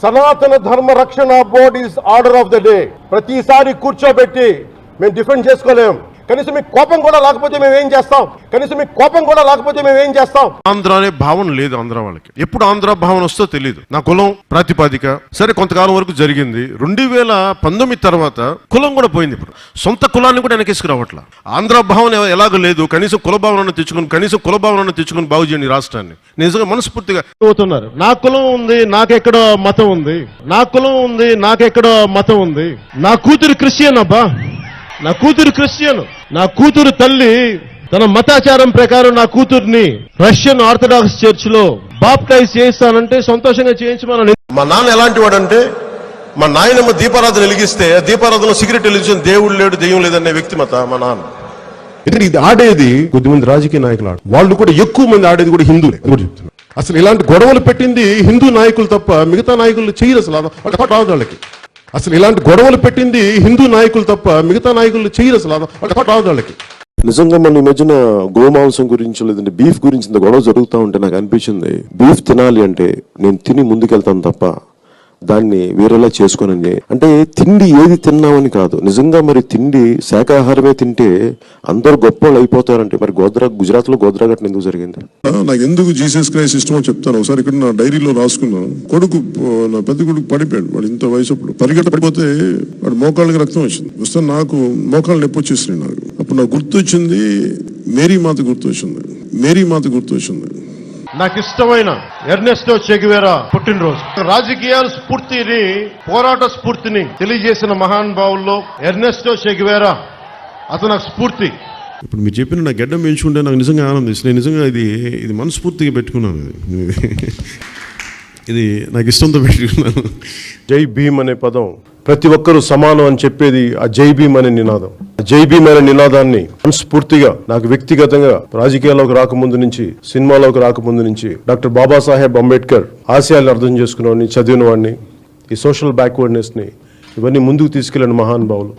సనాతన ధర్మ రక్షణ board is order of the day. ప్రతిసారి కూర్చోబెట్టి మేము డిఫెండ్ చేసుకోలేం. కనీసం మీకు కోపం కూడా లేకపోతే మేము ఏం చేస్తాం? ఆంధ్ర అనే భావన లేదు ఆంధ్ర వాళ్ళకి. ఎప్పుడు ఆంధ్ర భావన వస్తో తెలియదు. నా కులం ప్రాతిపాదిక సరే కొంతకాలం వరకు జరిగింది. 2019 తర్వాత కులం కూడా పోయింది. ఇప్పుడు సొంత కులాన్ని కూడా వెనకేసుకురావట్లా. ఆంధ్ర భావన ఎలాగో లేదు. కనీసం కుల భావనను తెచ్చుకుని బాగు చేయండి రాష్ట్రాన్ని. నిజంగా మనస్ఫూర్తిగా అవుతున్నారు. నా కులం ఉంది, నాకెక్కడో మతం ఉంది. నా కూతురు క్రిస్టియన్ అబ్బా, నా కూతురు తల్లి తన మతాచారం ప్రకారం నా కూతుర్ని రష్యన్ ఆర్థడాక్స్ చర్చ్ లో బాప్టైజ్ చేయిస్తానంటే సంతోషంగా చేయించమని. మా నాన్న ఎలాంటి వాడంటే, మా నాయనమ్మ దీపారాధన వెలిగిస్తే దీపారాధనలో సిగరెట్ వెలిగించిన దేవుడు లేడు దెయ్యం లేదనే వ్యక్తిమత మా నాన్న. ఎందుకంటే ఇది ఆడేది కొద్దిమంది రాజకీయ నాయకులు వాళ్ళు కూడా ఎక్కువ మంది ఆడేది కూడా హిందువులే. చెప్తున్నారు అసలు ఇలాంటి గొడవలు పెట్టింది హిందూ నాయకులు తప్ప మిగతా నాయకులు చేయరు. అసలు రాదు వాళ్ళకి. వాళ్ళకి నిజంగా మన ఈ మధ్యన గోమాంసం గురించి లేదంటే బీఫ్ గురించి ఇంత గొడవ జరుగుతూ ఉంటే నాకు అనిపించింది, బీఫ్ తినాలి అంటే నేను తిని ముందుకెళ్తాను తప్ప దాన్ని వేరేలా చేసుకోనని. అంటే తిండి ఏది తిన్నామని కాదు, నిజంగా మరి తిండి శాకాహారమే తింటే అందరూ గొప్ప వాళ్ళు అయిపోతారంటే మరి గుజరాత్ లో గోద్రా ఘటన ఎందుకు జరిగింది? నాకు ఎందుకు జీసస్ క్రైస్ట్ ఇష్టమో చెప్తాను. ఒకసారి ఇక్కడ నా డైరీలో రాసుకున్నాను. నా పెద్ద కొడుకు పడిపోయాడు. వాడు ఇంత వయసు అప్పుడు పడిపోతే వాడు మోకాళ్ళకి రక్తం వచ్చింది. వస్తే నాకు మోకాళ్ళు నొప్పి వచ్చేసినాయి. నాకు అప్పుడు నాకు గుర్తొచ్చింది మేరీ మాత గుర్తొచ్చింది. నాకు ఇష్టమైన ఎర్నెస్టో చే గెవేరా పుట్టినరోజు. రాజకీయాల స్ఫూర్తిని, పోరాట స్ఫూర్తిని తెలియజేసిన మహానుభావుల్లో ఎర్నెస్టో చే గెవేరా అతను నాకు స్ఫూర్తి. ఇప్పుడు మీరు చెప్పిన నా గడ్డం పెంచుకుంటే నాకు నిజంగా ఆనందిస్తుంది. నేను నిజంగా ఇది మనస్ఫూర్తిగా పెట్టుకున్నాను. ఇది నాకు ఇష్టంతో పెట్టుకున్నాను. జై భీమ్ అనే పదం ప్రతి ఒక్కరూ సమానం అని చెప్పేది ఆ జై భీమ్ అనే నినాదం. జై భీమ్ అనే నినాదాన్ని మనస్ఫూర్తిగా నాకు వ్యక్తిగతంగా రాజకీయాల్లోకి రాకముందు నుంచి, సినిమాలోకి రాకముందు నుంచి డాక్టర్ బాబాసాహెబ్ అంబేద్కర్ ఆశయాలను అర్థం చేసుకున్న వాడిని, చదివిన వాడిని, ఈ సోషల్ బ్యాక్వర్డ్నెస్ ని ఇవన్నీ ముందుకు తీసుకెళ్లిన మహానుభావులు.